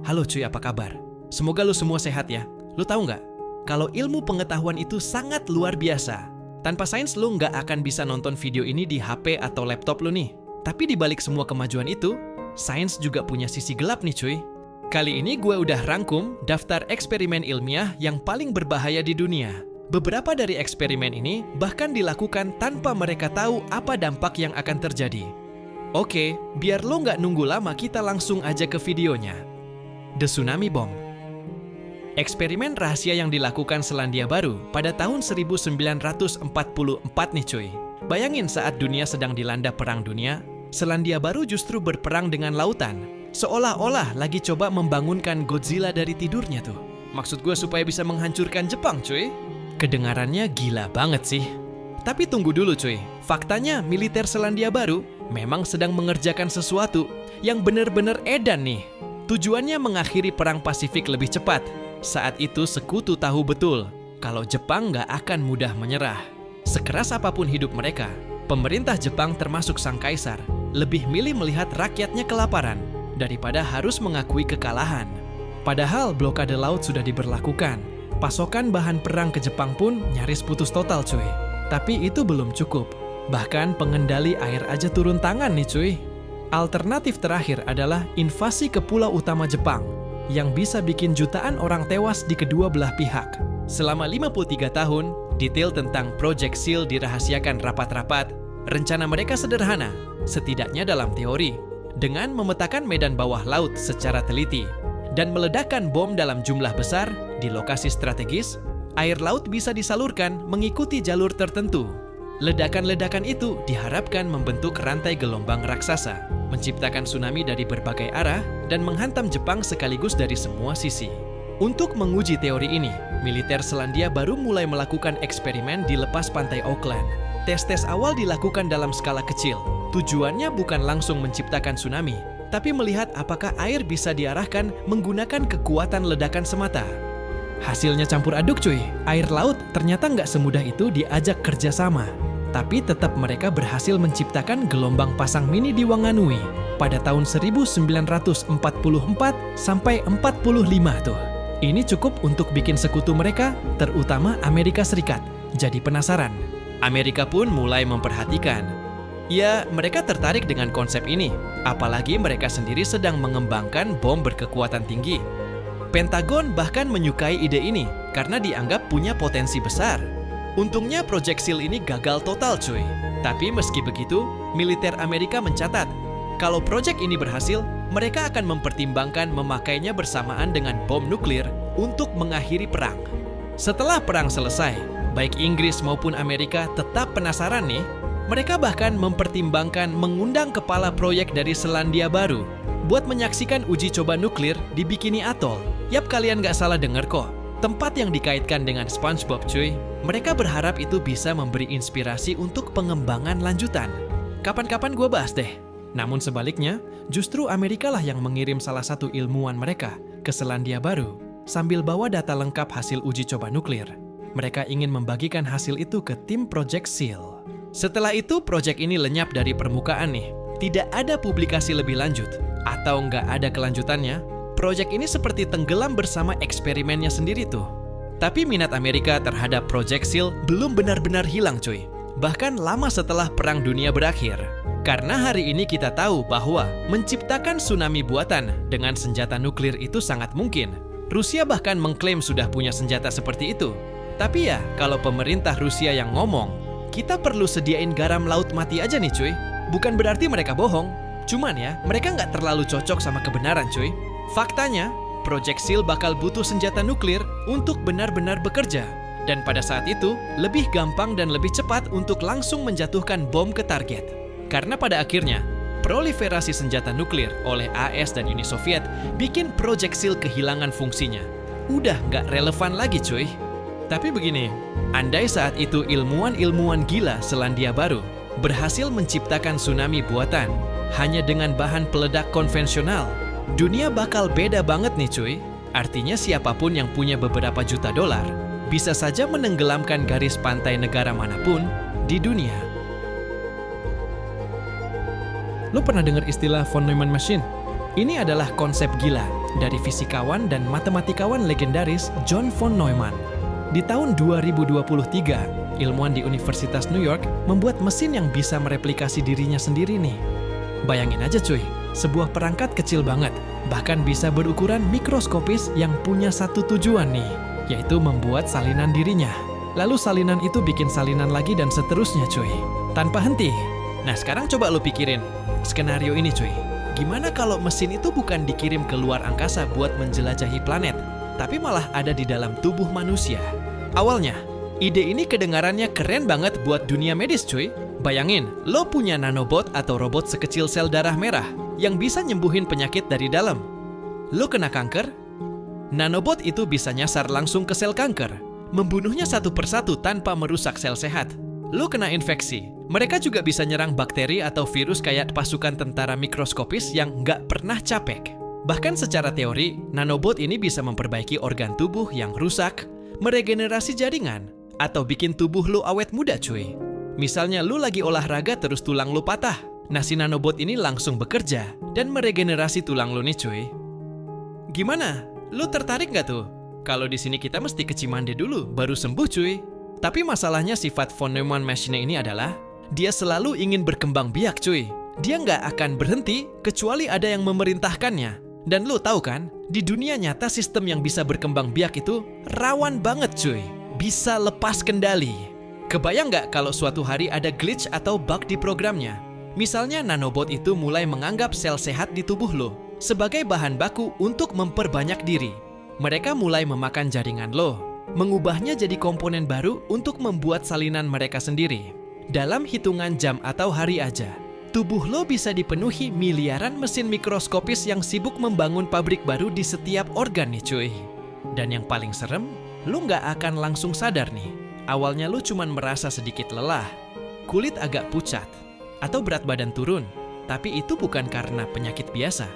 Halo cuy, apa kabar? Semoga lu semua sehat ya. Lu tahu nggak? Kalau ilmu pengetahuan itu sangat luar biasa. Tanpa sains lu nggak akan bisa nonton video ini di HP atau laptop lu nih. Tapi di balik semua kemajuan itu, sains juga punya sisi gelap nih cuy. Kali ini gue udah rangkum daftar eksperimen ilmiah yang paling berbahaya di dunia. Beberapa dari eksperimen ini bahkan dilakukan tanpa mereka tahu apa dampak yang akan terjadi. Oke, biar lo nggak nunggu lama, kita langsung aja ke videonya. The Tsunami Bomb. Eksperimen rahasia yang dilakukan Selandia Baru pada tahun 1944 nih cuy. Bayangin saat dunia sedang dilanda perang dunia, Selandia Baru justru berperang dengan lautan. Seolah-olah lagi coba membangunkan Godzilla dari tidurnya tuh. Maksud gue supaya bisa menghancurkan Jepang cuy. Kedengarannya gila banget sih. Tapi tunggu dulu cuy. Faktanya militer Selandia Baru memang sedang mengerjakan sesuatu yang bener-bener edan nih. Tujuannya mengakhiri perang Pasifik lebih cepat. Saat itu sekutu tahu betul kalau Jepang nggak akan mudah menyerah. Sekeras apapun hidup mereka, pemerintah Jepang termasuk sang kaisar lebih milih melihat rakyatnya kelaparan daripada harus mengakui kekalahan. Padahal blokade laut sudah diberlakukan. Pasokan bahan perang ke Jepang pun nyaris putus total cuy. Tapi itu belum cukup. Bahkan pengendali air aja turun tangan nih cuy. Alternatif terakhir adalah invasi ke pulau utama Jepang yang bisa bikin jutaan orang tewas di kedua belah pihak. Selama 53 tahun, detail tentang Project Seal dirahasiakan rapat-rapat. Rencana mereka sederhana, setidaknya dalam teori, dengan memetakan medan bawah laut secara teliti dan meledakkan bom dalam jumlah besar di lokasi strategis. Air laut bisa disalurkan mengikuti jalur tertentu. Ledakan-ledakan itu diharapkan membentuk rantai gelombang raksasa, menciptakan tsunami dari berbagai arah, dan menghantam Jepang sekaligus dari semua sisi. Untuk menguji teori ini, militer Selandia Baru mulai melakukan eksperimen di lepas pantai Auckland. Tes-tes awal dilakukan dalam skala kecil. Tujuannya bukan langsung menciptakan tsunami, tapi melihat apakah air bisa diarahkan menggunakan kekuatan ledakan semata. Hasilnya campur aduk cuy. Air laut ternyata nggak semudah itu diajak kerjasama. Tapi tetap mereka berhasil menciptakan gelombang pasang mini di Wanganui pada tahun 1944 sampai 45 tuh. Ini cukup untuk bikin sekutu mereka, terutama Amerika Serikat, jadi penasaran. Amerika pun mulai memperhatikan. Ya, mereka tertarik dengan konsep ini, apalagi mereka sendiri sedang mengembangkan bom berkekuatan tinggi. Pentagon bahkan menyukai ide ini karena dianggap punya potensi besar. Untungnya Project Seal ini gagal total cuy. Tapi meski begitu, militer Amerika mencatat kalau proyek ini berhasil, mereka akan mempertimbangkan memakainya bersamaan dengan bom nuklir untuk mengakhiri perang. Setelah perang selesai, baik Inggris maupun Amerika tetap penasaran nih. Mereka bahkan mempertimbangkan mengundang kepala proyek dari Selandia Baru buat menyaksikan uji coba nuklir di Bikini Atoll. Yap, kalian nggak salah dengar kok. Tempat yang dikaitkan dengan SpongeBob cuy. Mereka berharap itu bisa memberi inspirasi untuk pengembangan lanjutan. Kapan-kapan gue bahas deh. Namun sebaliknya, justru Amerika lah yang mengirim salah satu ilmuwan mereka ke Selandia Baru sambil bawa data lengkap hasil uji coba nuklir. Mereka ingin membagikan hasil itu ke tim Project Seal. Setelah itu, proyek ini lenyap dari permukaan nih. Tidak ada publikasi lebih lanjut atau nggak ada kelanjutannya. Proyek ini seperti tenggelam bersama eksperimennya sendiri tuh. Tapi minat Amerika terhadap Project Seal belum benar-benar hilang cuy. Bahkan lama setelah Perang Dunia berakhir. Karena hari ini kita tahu bahwa menciptakan tsunami buatan dengan senjata nuklir itu sangat mungkin. Rusia bahkan mengklaim sudah punya senjata seperti itu. Tapi ya, kalau pemerintah Rusia yang ngomong, kita perlu sediain garam laut mati aja nih cuy. Bukan berarti mereka bohong. Cuman ya, mereka nggak terlalu cocok sama kebenaran cuy. Faktanya, Project Seal bakal butuh senjata nuklir untuk benar-benar bekerja. Dan pada saat itu, lebih gampang dan lebih cepat untuk langsung menjatuhkan bom ke target. Karena pada akhirnya, proliferasi senjata nuklir oleh AS dan Uni Soviet bikin Project Seal kehilangan fungsinya. Udah nggak relevan lagi cuy. Tapi begini, andai saat itu ilmuwan-ilmuwan gila Selandia Baru berhasil menciptakan tsunami buatan hanya dengan bahan peledak konvensional, dunia bakal beda banget nih cuy. Artinya siapapun yang punya beberapa juta dolar bisa saja menenggelamkan garis pantai negara manapun di dunia. Lo pernah dengar istilah von Neumann machine? Ini adalah konsep gila dari fisikawan dan matematikawan legendaris John von Neumann. Di tahun 2023, ilmuwan di Universitas New York membuat mesin yang bisa mereplikasi dirinya sendiri nih. Bayangin aja cuy, sebuah perangkat kecil banget, bahkan bisa berukuran mikroskopis yang punya satu tujuan nih, yaitu membuat salinan dirinya. Lalu salinan itu bikin salinan lagi dan seterusnya cuy, tanpa henti. Nah sekarang coba lu pikirin, skenario ini cuy. Gimana kalau mesin itu bukan dikirim ke luar angkasa buat menjelajahi planet, tapi malah ada di dalam tubuh manusia? Awalnya, ide ini kedengarannya keren banget buat dunia medis cuy. Bayangin, lo punya nanobot atau robot sekecil sel darah merah yang bisa nyembuhin penyakit dari dalam. Lo kena kanker? Nanobot itu bisa nyasar langsung ke sel kanker, membunuhnya satu persatu tanpa merusak sel sehat. Lo kena infeksi, mereka juga bisa nyerang bakteri atau virus kayak pasukan tentara mikroskopis yang nggak pernah capek. Bahkan secara teori, nanobot ini bisa memperbaiki organ tubuh yang rusak, meregenerasi jaringan, atau bikin tubuh lo awet muda cuy. Misalnya lo lagi olahraga terus tulang lo patah, nah si nanobot ini langsung bekerja dan meregenerasi tulang lo nih cuy. Gimana? Lo tertarik nggak tuh? Kalau di sini kita mesti ke Cimande dulu, baru sembuh cuy. Tapi masalahnya sifat von Neumann machine ini adalah dia selalu ingin berkembang biak cuy. Dia nggak akan berhenti kecuali ada yang memerintahkannya. Dan lu tahu kan, di dunia nyata sistem yang bisa berkembang biak itu rawan banget cuy. Bisa lepas kendali. Kebayang nggak kalau suatu hari ada glitch atau bug di programnya? Misalnya nanobot itu mulai menganggap sel sehat di tubuh lo sebagai bahan baku untuk memperbanyak diri. Mereka mulai memakan jaringan lo, mengubahnya jadi komponen baru untuk membuat salinan mereka sendiri. Dalam hitungan jam atau hari aja, tubuh lo bisa dipenuhi miliaran mesin mikroskopis yang sibuk membangun pabrik baru di setiap organ nih cuy. Dan yang paling serem, lo nggak akan langsung sadar nih. Awalnya lo cuman merasa sedikit lelah, kulit agak pucat, atau berat badan turun. Tapi itu bukan karena penyakit biasa.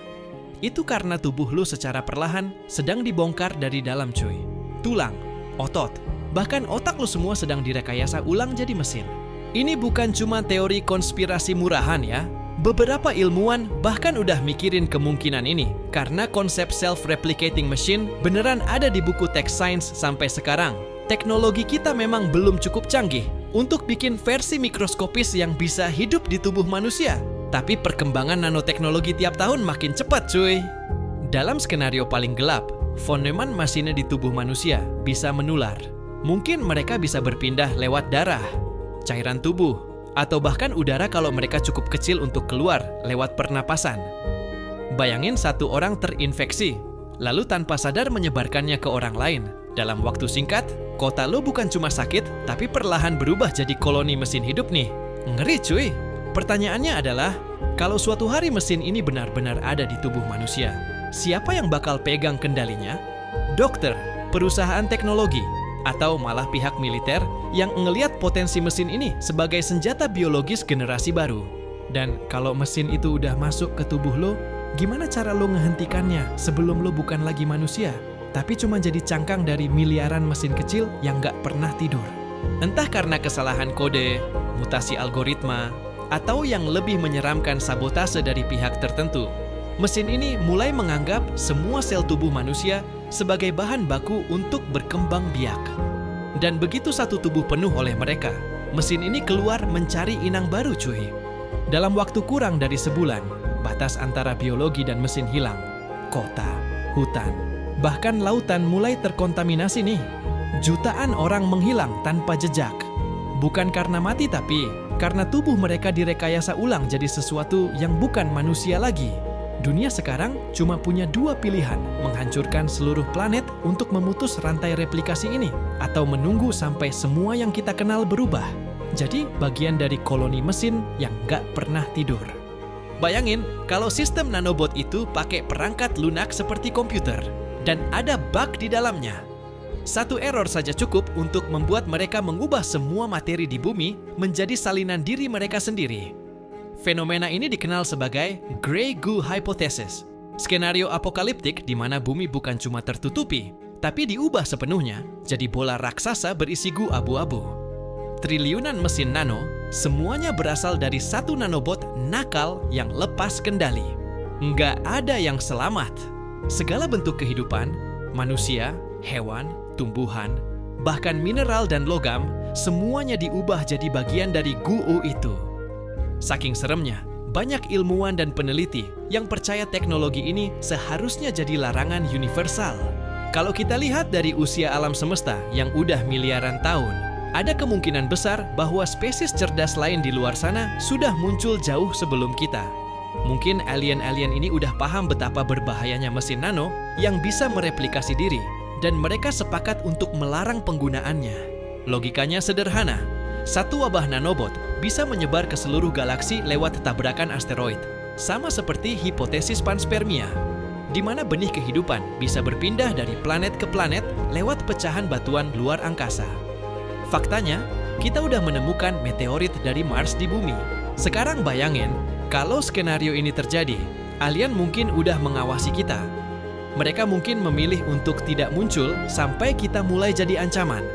Itu karena tubuh lo secara perlahan sedang dibongkar dari dalam cuy. Tulang, otot, bahkan otak lo semua sedang direkayasa ulang jadi mesin. Ini bukan cuma teori konspirasi murahan ya. Beberapa ilmuwan bahkan udah mikirin kemungkinan ini karena konsep self-replicating machine beneran ada di buku teks sains sampai sekarang. Teknologi kita memang belum cukup canggih untuk bikin versi mikroskopis yang bisa hidup di tubuh manusia. Tapi perkembangan nanoteknologi tiap tahun makin cepat cuy. Dalam skenario paling gelap, von Neumann machine di tubuh manusia bisa menular. Mungkin mereka bisa berpindah lewat darah, cairan tubuh, atau bahkan udara kalau mereka cukup kecil untuk keluar lewat pernapasan. Bayangin satu orang terinfeksi, lalu tanpa sadar menyebarkannya ke orang lain. Dalam waktu singkat, kota lo bukan cuma sakit, tapi perlahan berubah jadi koloni mesin hidup nih. Ngeri cuy. Pertanyaannya adalah, kalau suatu hari mesin ini benar-benar ada di tubuh manusia, siapa yang bakal pegang kendalinya? Dokter, perusahaan teknologi, atau malah pihak militer yang ngelihat potensi mesin ini sebagai senjata biologis generasi baru. Dan kalau mesin itu udah masuk ke tubuh lo, gimana cara lo ngehentikannya sebelum lo bukan lagi manusia, tapi cuma jadi cangkang dari miliaran mesin kecil yang nggak pernah tidur? Entah karena kesalahan kode, mutasi algoritma, atau yang lebih menyeramkan sabotase dari pihak tertentu, mesin ini mulai menganggap semua sel tubuh manusia sebagai bahan baku untuk berkembang biak. Dan begitu satu tubuh penuh oleh mereka, mesin ini keluar mencari inang baru cuy. Dalam waktu kurang dari sebulan, batas antara biologi dan mesin hilang. Kota, hutan, bahkan lautan mulai terkontaminasi nih. Jutaan orang menghilang tanpa jejak. Bukan karena mati tapi karena tubuh mereka direkayasa ulang jadi sesuatu yang bukan manusia lagi. Dunia sekarang cuma punya dua pilihan, menghancurkan seluruh planet untuk memutus rantai replikasi ini, atau menunggu sampai semua yang kita kenal berubah. Jadi bagian dari koloni mesin yang gak pernah tidur. Bayangin kalau sistem nanobot itu pakai perangkat lunak seperti komputer, dan ada bug di dalamnya. Satu error saja cukup untuk membuat mereka mengubah semua materi di bumi menjadi salinan diri mereka sendiri. Fenomena ini dikenal sebagai Grey Goo Hypothesis, skenario apokaliptik di mana bumi bukan cuma tertutupi, tapi diubah sepenuhnya jadi bola raksasa berisi goo abu-abu. Triliunan mesin nano, semuanya berasal dari satu nanobot nakal yang lepas kendali. nggak ada yang selamat. Segala bentuk kehidupan, manusia, hewan, tumbuhan, bahkan mineral dan logam, semuanya diubah jadi bagian dari GUU itu. Saking seremnya, banyak ilmuwan dan peneliti yang percaya teknologi ini seharusnya jadi larangan universal. Kalau kita lihat dari usia alam semesta yang udah miliaran tahun, ada kemungkinan besar bahwa spesies cerdas lain di luar sana sudah muncul jauh sebelum kita. Mungkin alien-alien ini udah paham betapa berbahayanya mesin nano yang bisa mereplikasi diri, dan mereka sepakat untuk melarang penggunaannya. Logikanya sederhana, satu wabah nanobot bisa menyebar ke seluruh galaksi lewat tabrakan asteroid, sama seperti hipotesis panspermia, di mana benih kehidupan bisa berpindah dari planet ke planet lewat pecahan batuan luar angkasa. Faktanya, kita udah menemukan meteorit dari Mars di bumi. Sekarang bayangin, kalau skenario ini terjadi, alien mungkin udah mengawasi kita. Mereka mungkin memilih untuk tidak muncul sampai kita mulai jadi ancaman.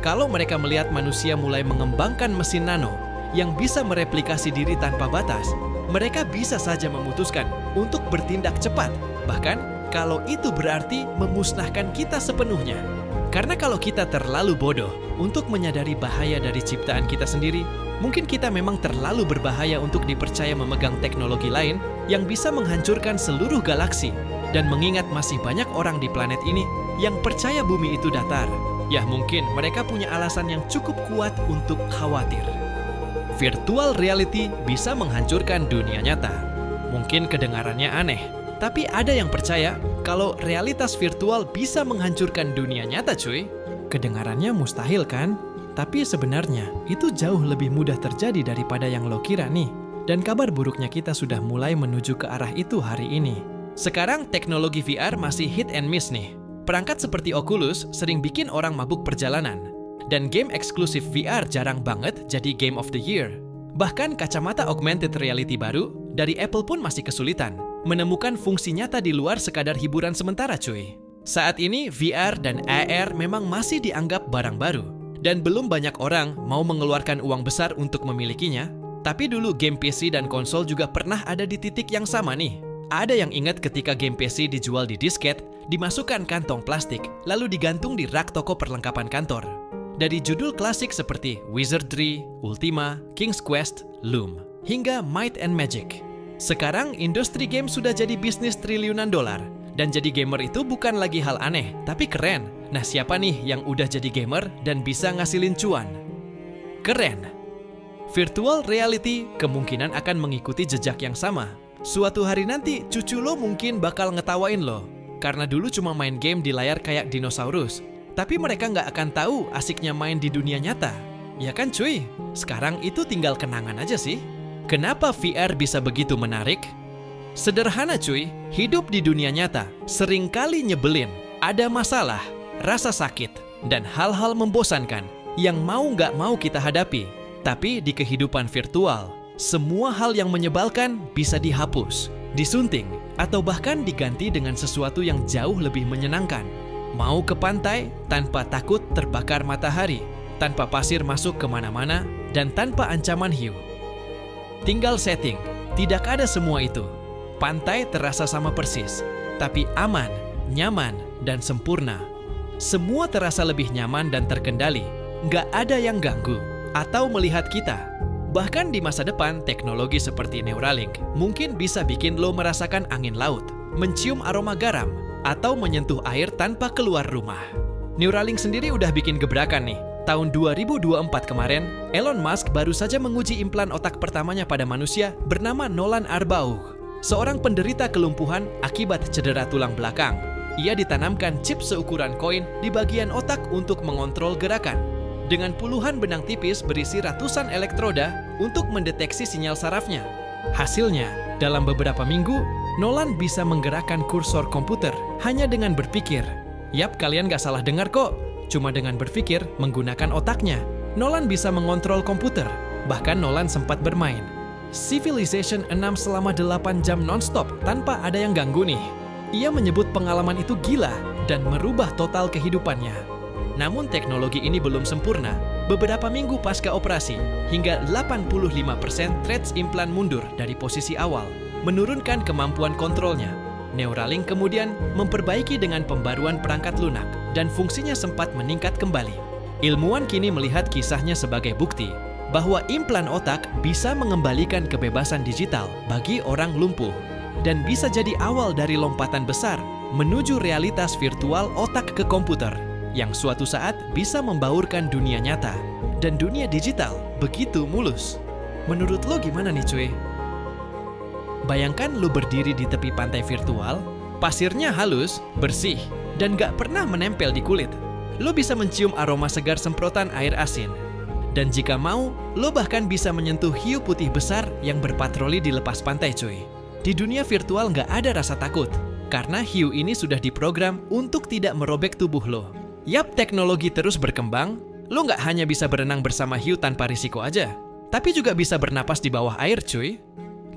Kalau mereka melihat manusia mulai mengembangkan mesin nano yang bisa mereplikasi diri tanpa batas, mereka bisa saja memutuskan untuk bertindak cepat. Bahkan, kalau itu berarti memusnahkan kita sepenuhnya. Karena kalau kita terlalu bodoh untuk menyadari bahaya dari ciptaan kita sendiri, mungkin kita memang terlalu berbahaya untuk dipercaya memegang teknologi lain yang bisa menghancurkan seluruh galaksi. Dan mengingat masih banyak orang di planet ini yang percaya bumi itu datar, ya mungkin mereka punya alasan yang cukup kuat untuk khawatir. Virtual reality bisa menghancurkan dunia nyata. Mungkin kedengarannya aneh, tapi ada yang percaya kalau realitas virtual bisa menghancurkan dunia nyata, cuy. Kedengarannya mustahil kan? Tapi sebenarnya itu jauh lebih mudah terjadi daripada yang lo kira nih. Dan kabar buruknya kita sudah mulai menuju ke arah itu hari ini. Sekarang teknologi VR masih hit and miss nih. Perangkat seperti Oculus sering bikin orang mabuk perjalanan. Dan game eksklusif VR jarang banget jadi Game of the Year. Bahkan kacamata augmented reality baru dari Apple pun masih kesulitan menemukan fungsi nyata di luar sekadar hiburan sementara, cuy. Saat ini VR dan AR memang masih dianggap barang baru. Dan belum banyak orang mau mengeluarkan uang besar untuk memilikinya. Tapi dulu game PC dan konsol juga pernah ada di titik yang sama nih. Ada yang ingat ketika game PC dijual di disket, dimasukkan kantong plastik, lalu digantung di rak toko perlengkapan kantor. Dari judul klasik seperti Wizardry, Ultima, King's Quest, Loom, hingga Might and Magic. Sekarang industri game sudah jadi bisnis triliunan dolar, dan jadi gamer itu bukan lagi hal aneh, tapi keren. Nah, siapa nih yang udah jadi gamer dan bisa ngasilin cuan? Keren! Virtual reality kemungkinan akan mengikuti jejak yang sama. Suatu hari nanti, cucu lo mungkin bakal ngetawain lo. Karena dulu cuma main game di layar kayak dinosaurus. Tapi mereka nggak akan tahu asiknya main di dunia nyata. Ya kan cuy? Sekarang itu tinggal kenangan aja sih. Kenapa VR bisa begitu menarik? Sederhana cuy, hidup di dunia nyata seringkali nyebelin. Ada masalah, rasa sakit, dan hal-hal membosankan yang mau nggak mau kita hadapi. Tapi di kehidupan virtual, semua hal yang menyebalkan bisa dihapus, disunting, atau bahkan diganti dengan sesuatu yang jauh lebih menyenangkan. Mau ke pantai tanpa takut terbakar matahari, tanpa pasir masuk kemana-mana, dan tanpa ancaman hiu. Tinggal setting, tidak ada semua itu. Pantai terasa sama persis, tapi aman, nyaman, dan sempurna. Semua terasa lebih nyaman dan terkendali, nggak ada yang ganggu atau melihat kita. Bahkan di masa depan, teknologi seperti Neuralink mungkin bisa bikin lo merasakan angin laut, mencium aroma garam, atau menyentuh air tanpa keluar rumah. Neuralink sendiri udah bikin gebrakan nih. Tahun 2024 kemarin, Elon Musk baru saja menguji implan otak pertamanya pada manusia bernama Nolan Arbauch, seorang penderita kelumpuhan akibat cedera tulang belakang. Ia ditanamkan chip seukuran koin di bagian otak untuk mengontrol gerakan. Dengan puluhan benang tipis berisi ratusan elektroda untuk mendeteksi sinyal sarafnya. Hasilnya, dalam beberapa minggu, Nolan bisa menggerakkan kursor komputer hanya dengan berpikir. Yap, kalian gak salah dengar kok. Cuma dengan berpikir menggunakan otaknya, Nolan bisa mengontrol komputer. Bahkan Nolan sempat bermain Civilization 6 selama 8 jam non-stop tanpa ada yang ganggu nih. Ia menyebut pengalaman itu gila dan merubah total kehidupannya. Namun teknologi ini belum sempurna. Beberapa minggu pasca operasi, hingga 85% threads implan mundur dari posisi awal. menurunkan kemampuan kontrolnya. Neuralink kemudian memperbaiki dengan pembaruan perangkat lunak dan fungsinya sempat meningkat kembali. Ilmuwan kini melihat kisahnya sebagai bukti bahwa implan otak bisa mengembalikan kebebasan digital bagi orang lumpuh dan bisa jadi awal dari lompatan besar menuju realitas virtual otak ke komputer yang suatu saat bisa membaurkan dunia nyata dan dunia digital begitu mulus. Menurut lo gimana nih cuy? Bayangkan lo berdiri di tepi pantai virtual, pasirnya halus, bersih, dan gak pernah menempel di kulit. Lo bisa mencium aroma segar semprotan air asin. Dan jika mau, lo bahkan bisa menyentuh hiu putih besar yang berpatroli di lepas pantai cuy. Di dunia virtual gak ada rasa takut, karena hiu ini sudah diprogram untuk tidak merobek tubuh lo. Yap, teknologi terus berkembang, lo gak hanya bisa berenang bersama hiu tanpa risiko aja, tapi juga bisa bernapas di bawah air cuy.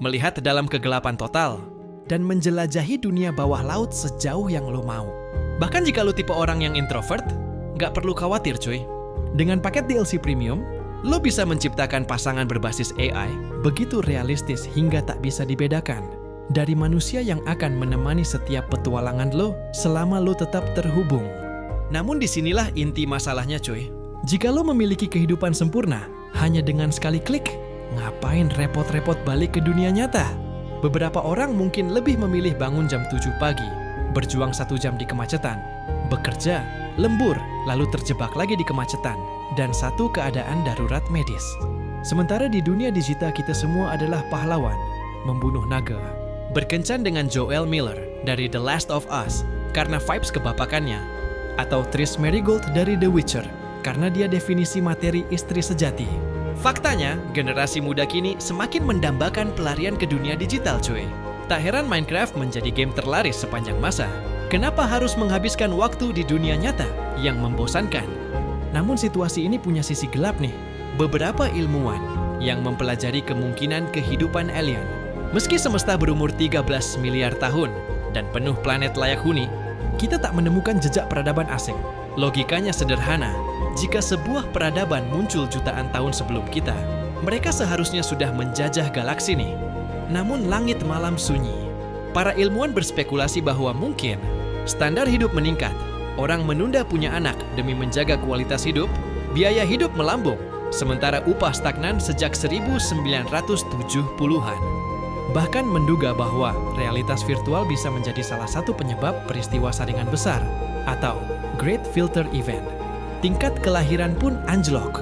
Melihat dalam kegelapan total, dan menjelajahi dunia bawah laut sejauh yang lo mau. Bahkan jika lo tipe orang yang introvert, gak perlu khawatir cuy. Dengan paket DLC Premium, lo bisa menciptakan pasangan berbasis AI begitu realistis hingga tak bisa dibedakan dari manusia yang akan menemani setiap petualangan lo selama lo tetap terhubung. Namun disinilah inti masalahnya cuy. Jika lo memiliki kehidupan sempurna hanya dengan sekali klik, ngapain repot-repot balik ke dunia nyata? Beberapa orang mungkin lebih memilih bangun jam 7 pagi, berjuang 1 jam di kemacetan, bekerja, lembur, lalu terjebak lagi di kemacetan, dan satu keadaan darurat medis. Sementara di dunia digital kita semua adalah pahlawan, membunuh naga. Berkencan dengan Joel Miller dari The Last of Us karena vibes kebapakannya, atau Trish Merigold dari The Witcher karena dia definisi materi istri sejati. Faktanya, generasi muda kini semakin mendambakan pelarian ke dunia digital cuy. Tak heran Minecraft menjadi game terlaris sepanjang masa. Kenapa harus menghabiskan waktu di dunia nyata yang membosankan? Namun situasi ini punya sisi gelap nih. Beberapa ilmuwan yang mempelajari kemungkinan kehidupan alien. Meski semesta berumur 13 miliar tahun dan penuh planet layak huni, kita tak menemukan jejak peradaban asing. Logikanya sederhana. Jika sebuah peradaban muncul jutaan tahun sebelum kita, mereka seharusnya sudah menjajah galaksi nih. Namun langit malam sunyi. Para ilmuwan berspekulasi bahwa mungkin standar hidup meningkat, orang menunda punya anak demi menjaga kualitas hidup, biaya hidup melambung, sementara upah stagnan sejak 1970-an. Bahkan menduga bahwa realitas virtual bisa menjadi salah satu penyebab peristiwa saringan besar atau Great Filter Event. Tingkat kelahiran pun anjlok,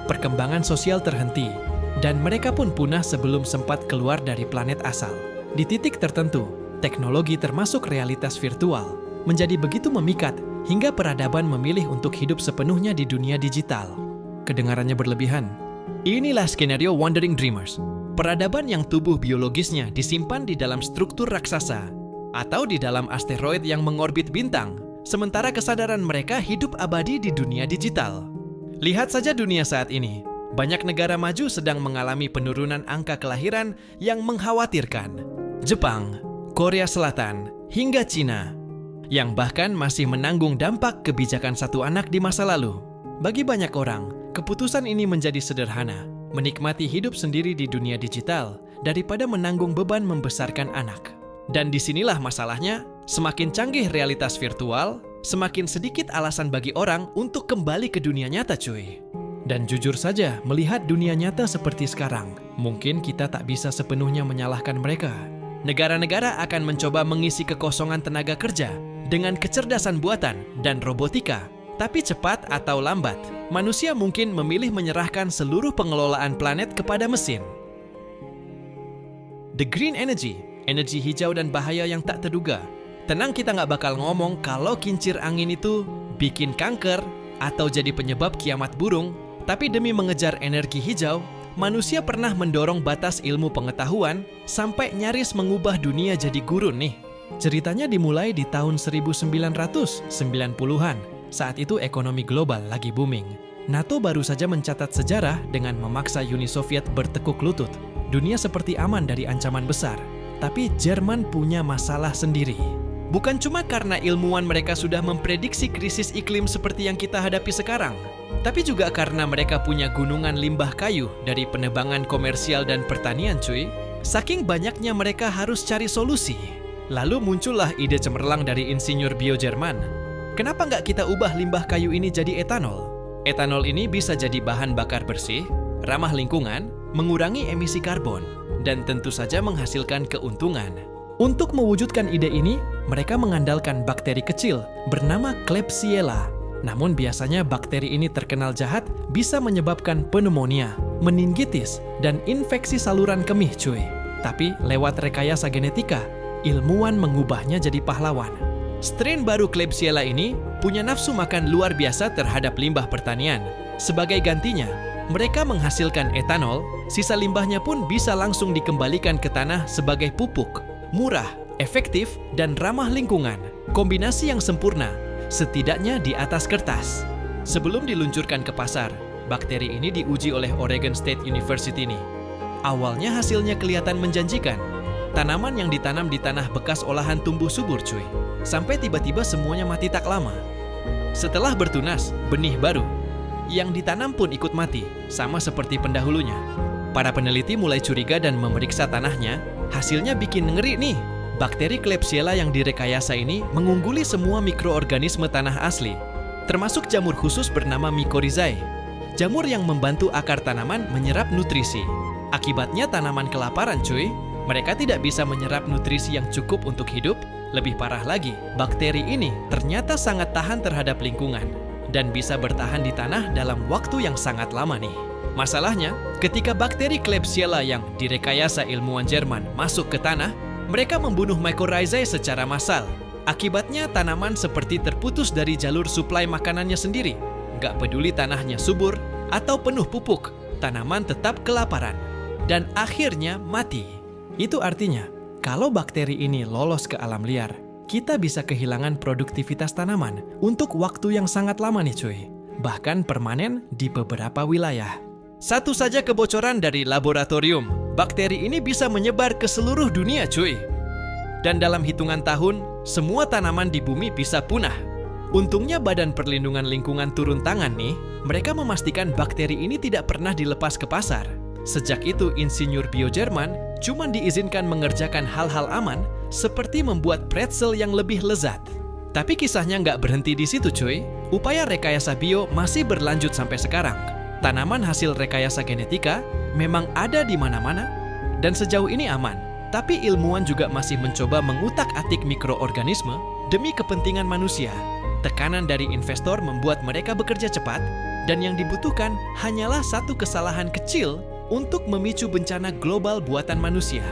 perkembangan sosial terhenti, dan mereka pun punah sebelum sempat keluar dari planet asal. Di titik tertentu, teknologi termasuk realitas virtual menjadi begitu memikat hingga peradaban memilih untuk hidup sepenuhnya di dunia digital. Kedengarannya berlebihan. Inilah skenario Wandering Dreamers, peradaban yang tubuh biologisnya disimpan di dalam struktur raksasa atau di dalam asteroid yang mengorbit bintang, sementara kesadaran mereka hidup abadi di dunia digital. Lihat saja dunia saat ini. Banyak negara maju sedang mengalami penurunan angka kelahiran yang mengkhawatirkan. Jepang, Korea Selatan, hingga Cina, yang bahkan masih menanggung dampak kebijakan satu anak di masa lalu. Bagi banyak orang, keputusan ini menjadi sederhana, menikmati hidup sendiri di dunia digital daripada menanggung beban membesarkan anak. Dan disinilah masalahnya, semakin canggih realitas virtual, semakin sedikit alasan bagi orang untuk kembali ke dunia nyata cuy. Dan jujur saja, melihat dunia nyata seperti sekarang, mungkin kita tak bisa sepenuhnya menyalahkan mereka. Negara-negara akan mencoba mengisi kekosongan tenaga kerja dengan kecerdasan buatan dan robotika. Tapi cepat atau lambat, manusia mungkin memilih menyerahkan seluruh pengelolaan planet kepada mesin. The green energy, energi hijau dan bahaya yang tak terduga. Tenang, kita nggak bakal ngomong kalau kincir angin itu bikin kanker atau jadi penyebab kiamat burung. Tapi demi mengejar energi hijau, manusia pernah mendorong batas ilmu pengetahuan sampai nyaris mengubah dunia jadi gurun nih. Ceritanya dimulai di tahun 1990-an. Saat itu ekonomi global lagi booming. NATO baru saja mencatat sejarah dengan memaksa Uni Soviet bertekuk lutut. Dunia seperti aman dari ancaman besar. Tapi Jerman punya masalah sendiri. Bukan cuma karena ilmuwan mereka sudah memprediksi krisis iklim seperti yang kita hadapi sekarang, tapi juga karena mereka punya gunungan limbah kayu dari penebangan komersial dan pertanian cuy. Saking banyaknya mereka harus cari solusi. Lalu muncullah ide cemerlang dari insinyur bio Jerman. Kenapa nggak kita ubah limbah kayu ini jadi etanol? Etanol ini bisa jadi bahan bakar bersih, ramah lingkungan, mengurangi emisi karbon, dan tentu saja menghasilkan keuntungan. Untuk mewujudkan ide ini, mereka mengandalkan bakteri kecil bernama Klebsiella. Namun biasanya bakteri ini terkenal jahat, bisa menyebabkan pneumonia, meningitis, dan infeksi saluran kemih cuy. Tapi lewat rekayasa genetika, ilmuwan mengubahnya jadi pahlawan. Strain baru Klebsiella ini punya nafsu makan luar biasa terhadap limbah pertanian. Sebagai gantinya, mereka menghasilkan etanol, sisa limbahnya pun bisa langsung dikembalikan ke tanah sebagai pupuk. Murah, efektif, dan ramah lingkungan. Kombinasi yang sempurna, setidaknya di atas kertas. Sebelum diluncurkan ke pasar, bakteri ini diuji oleh Oregon State University nih. Awalnya hasilnya kelihatan menjanjikan. Tanaman yang ditanam di tanah bekas olahan tumbuh subur cuy. Sampai tiba-tiba semuanya mati tak lama. Setelah bertunas, benih baru. Yang ditanam pun ikut mati, sama seperti pendahulunya. Para peneliti mulai curiga dan memeriksa tanahnya. Hasilnya bikin ngeri nih. Bakteri Klebsiella yang direkayasa ini mengungguli semua mikroorganisme tanah asli, termasuk jamur khusus bernama mycorrhizae. Jamur yang membantu akar tanaman menyerap nutrisi. Akibatnya tanaman kelaparan cuy. Mereka tidak bisa menyerap nutrisi yang cukup untuk hidup. Lebih parah lagi, bakteri ini ternyata sangat tahan terhadap lingkungan dan bisa bertahan di tanah dalam waktu yang sangat lama nih. Masalahnya, ketika bakteri Klebsiella yang direkayasa ilmuwan Jerman masuk ke tanah, mereka membunuh mycorrhizae secara massal. Akibatnya tanaman seperti terputus dari jalur suplai makanannya sendiri. Nggak peduli tanahnya subur atau penuh pupuk, tanaman tetap kelaparan dan akhirnya mati. Itu artinya, kalau bakteri ini lolos ke alam liar, kita bisa kehilangan produktivitas tanaman untuk waktu yang sangat lama nih cuy. Bahkan permanen di beberapa wilayah. Satu saja kebocoran dari laboratorium, bakteri ini bisa menyebar ke seluruh dunia cuy. Dan dalam hitungan tahun, semua tanaman di bumi bisa punah. Untungnya Badan Perlindungan Lingkungan turun tangan nih, mereka memastikan bakteri ini tidak pernah dilepas ke pasar. Sejak itu, insinyur bio Jerman cuma diizinkan mengerjakan hal-hal aman seperti membuat pretzel yang lebih lezat. Tapi kisahnya nggak berhenti di situ cuy. Upaya rekayasa bio masih berlanjut sampai sekarang. Tanaman hasil rekayasa genetika memang ada di mana-mana dan sejauh ini aman. Tapi ilmuwan juga masih mencoba mengutak-atik mikroorganisme demi kepentingan manusia. Tekanan dari investor membuat mereka bekerja cepat dan yang dibutuhkan hanyalah satu kesalahan kecil untuk memicu bencana global buatan manusia.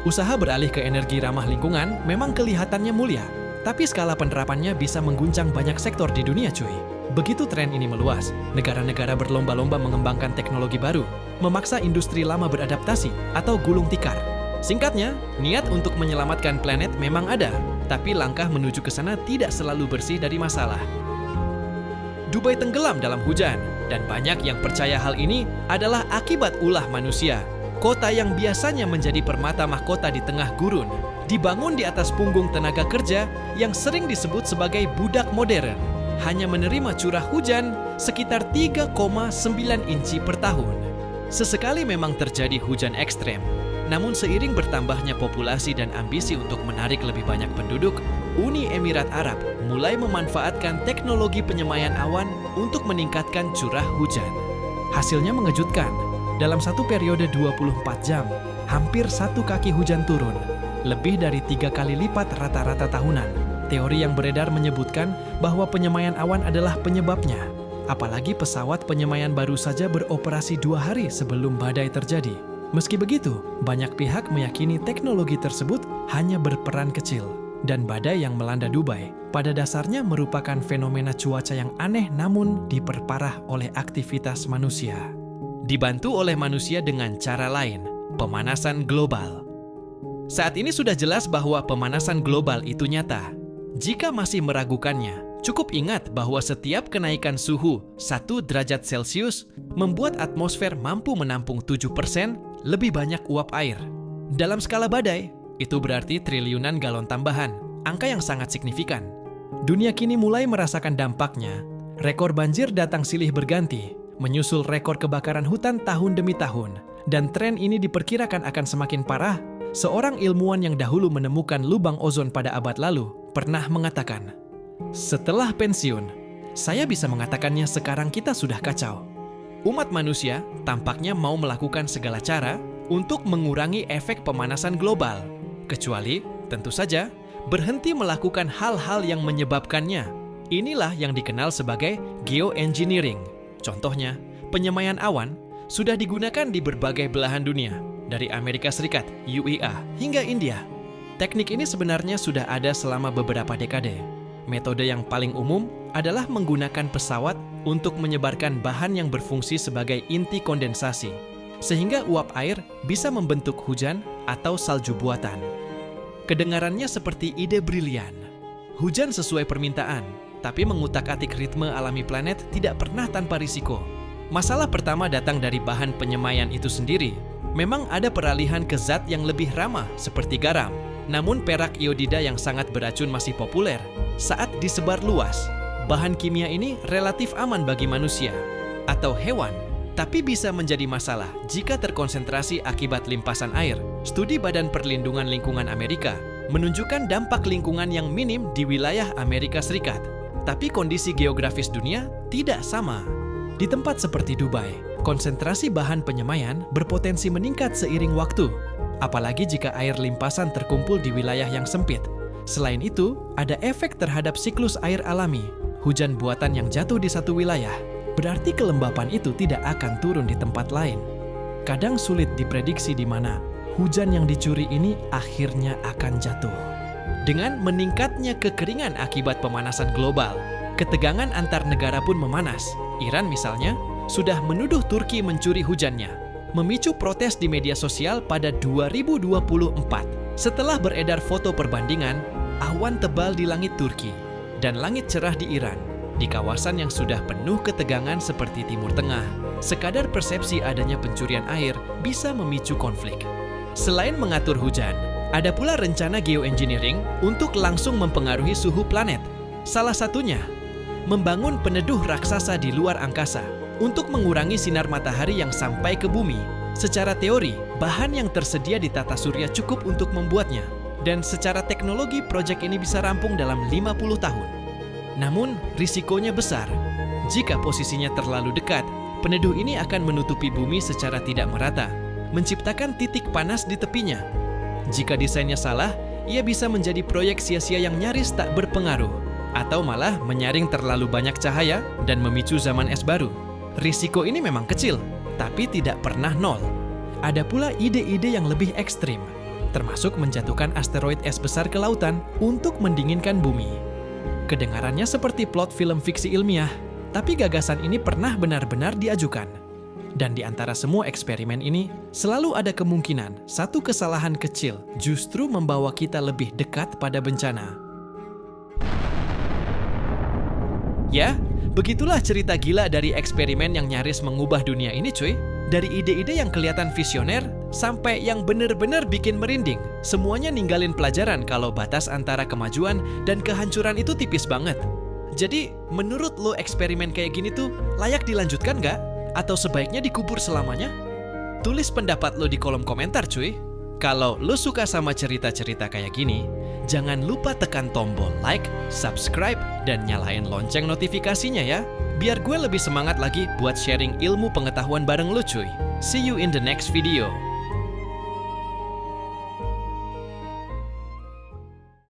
Usaha beralih ke energi ramah lingkungan memang kelihatannya mulia, tapi skala penerapannya bisa mengguncang banyak sektor di dunia cuy. Begitu tren ini meluas, negara-negara berlomba-lomba mengembangkan teknologi baru, memaksa industri lama beradaptasi atau gulung tikar. Singkatnya, niat untuk menyelamatkan planet memang ada, tapi langkah menuju ke sana tidak selalu bersih dari masalah. Dubai tenggelam dalam hujan, dan banyak yang percaya hal ini adalah akibat ulah manusia. Kota yang biasanya menjadi permata mahkota di tengah gurun, dibangun di atas punggung tenaga kerja yang sering disebut sebagai budak modern, hanya menerima curah hujan sekitar 3,9 inci per tahun. Sesekali memang terjadi hujan ekstrem, namun seiring bertambahnya populasi dan ambisi untuk menarik lebih banyak penduduk, Uni Emirat Arab mulai memanfaatkan teknologi penyemayan awan untuk meningkatkan curah hujan. Hasilnya mengejutkan. Dalam satu periode 24 jam, hampir 1 kaki hujan turun, lebih dari 3 kali lipat rata-rata tahunan. Teori yang beredar menyebutkan bahwa penyemayan awan adalah penyebabnya. Apalagi pesawat penyemayan baru saja beroperasi 2 hari sebelum badai terjadi. Meski begitu, banyak pihak meyakini teknologi tersebut hanya berperan kecil. Dan badai yang melanda Dubai pada dasarnya merupakan fenomena cuaca yang aneh namun diperparah oleh aktivitas manusia. Dibantu oleh manusia dengan cara lain, pemanasan global. Saat ini sudah jelas bahwa pemanasan global itu nyata. Jika masih meragukannya, cukup ingat bahwa setiap kenaikan suhu 1 derajat Celcius membuat atmosfer mampu menampung 7% lebih banyak uap air. Dalam skala badai, itu berarti triliunan galon tambahan, angka yang sangat signifikan. Dunia kini mulai merasakan dampaknya. Rekor banjir datang silih berganti, menyusul rekor kebakaran hutan tahun demi tahun, Dan tren ini diperkirakan akan semakin parah. Seorang ilmuwan yang dahulu menemukan lubang ozon pada abad lalu pernah mengatakan, "Setelah pensiun, saya bisa mengatakannya sekarang kita sudah kacau." Umat manusia tampaknya mau melakukan segala cara untuk mengurangi efek pemanasan global, kecuali, tentu saja, berhenti melakukan hal-hal yang menyebabkannya. Inilah yang dikenal sebagai geoengineering. Contohnya, penyemaian awan sudah digunakan di berbagai belahan dunia, dari Amerika Serikat, UEA, hingga India. Teknik ini sebenarnya sudah ada selama beberapa dekade. Metode yang paling umum adalah menggunakan pesawat untuk menyebarkan bahan yang berfungsi sebagai inti kondensasi, sehingga uap air bisa membentuk hujan atau salju buatan. Kedengarannya seperti ide brilian. Hujan sesuai permintaan, tapi mengutak-atik ritme alami planet tidak pernah tanpa risiko. Masalah pertama datang dari bahan penyemaian itu sendiri. Memang ada peralihan ke zat yang lebih ramah seperti garam. Namun perak iodida yang sangat beracun masih populer. Saat disebar luas, bahan kimia ini relatif aman bagi manusia atau hewan, tapi bisa menjadi masalah jika terkonsentrasi akibat limpasan air. Studi Badan Perlindungan Lingkungan Amerika menunjukkan dampak lingkungan yang minim di wilayah Amerika Serikat. Tapi kondisi geografis dunia tidak sama. Di tempat seperti Dubai, konsentrasi bahan penyemaian berpotensi meningkat seiring waktu, apalagi jika air limpasan terkumpul di wilayah yang sempit. Selain itu, ada efek terhadap siklus air alami. Hujan buatan yang jatuh di satu wilayah, berarti kelembapan itu tidak akan turun di tempat lain. Kadang sulit diprediksi di mana hujan yang dicuri ini akhirnya akan jatuh. Dengan meningkatnya kekeringan akibat pemanasan global, ketegangan antar negara pun memanas. Iran misalnya, sudah menuduh Turki mencuri hujannya, memicu protes di media sosial pada 2024. Setelah beredar foto perbandingan, awan tebal di langit Turki dan langit cerah di Iran, di kawasan yang sudah penuh ketegangan seperti Timur Tengah, sekadar persepsi adanya pencurian air bisa memicu konflik. Selain mengatur hujan, ada pula rencana geoengineering untuk langsung mempengaruhi suhu planet. Salah satunya, membangun peneduh raksasa di luar angkasa untuk mengurangi sinar matahari yang sampai ke bumi. Secara teori, bahan yang tersedia di tata surya cukup untuk membuatnya. Dan secara teknologi, proyek ini bisa rampung dalam 50 tahun. Namun, risikonya besar. Jika posisinya terlalu dekat, peneduh ini akan menutupi bumi secara tidak merata, menciptakan titik panas di tepinya. Jika desainnya salah, ia bisa menjadi proyek sia-sia yang nyaris tak berpengaruh, atau malah menyaring terlalu banyak cahaya dan memicu zaman es baru. Risiko ini memang kecil, tapi tidak pernah nol. Ada pula ide-ide yang lebih ekstrim, termasuk menjatuhkan asteroid es besar ke lautan untuk mendinginkan bumi. Kedengarannya seperti plot film fiksi ilmiah, tapi gagasan ini pernah benar-benar diajukan. Dan di antara semua eksperimen ini, selalu ada kemungkinan satu kesalahan kecil justru membawa kita lebih dekat pada bencana. Ya, begitulah cerita gila dari eksperimen yang nyaris mengubah dunia ini, cuy. Dari ide-ide yang kelihatan visioner, sampai yang benar-benar bikin merinding. Semuanya ninggalin pelajaran kalau batas antara kemajuan dan kehancuran itu tipis banget. Jadi, menurut lo eksperimen kayak gini tuh layak dilanjutkan nggak? Atau sebaiknya dikubur selamanya? Tulis pendapat lo di kolom komentar, cuy. Kalau lo suka sama cerita-cerita kayak gini, jangan lupa tekan tombol like, subscribe, dan nyalain lonceng notifikasinya ya. Biar gue lebih semangat lagi buat sharing ilmu pengetahuan bareng lo, cuy. See you in the next video.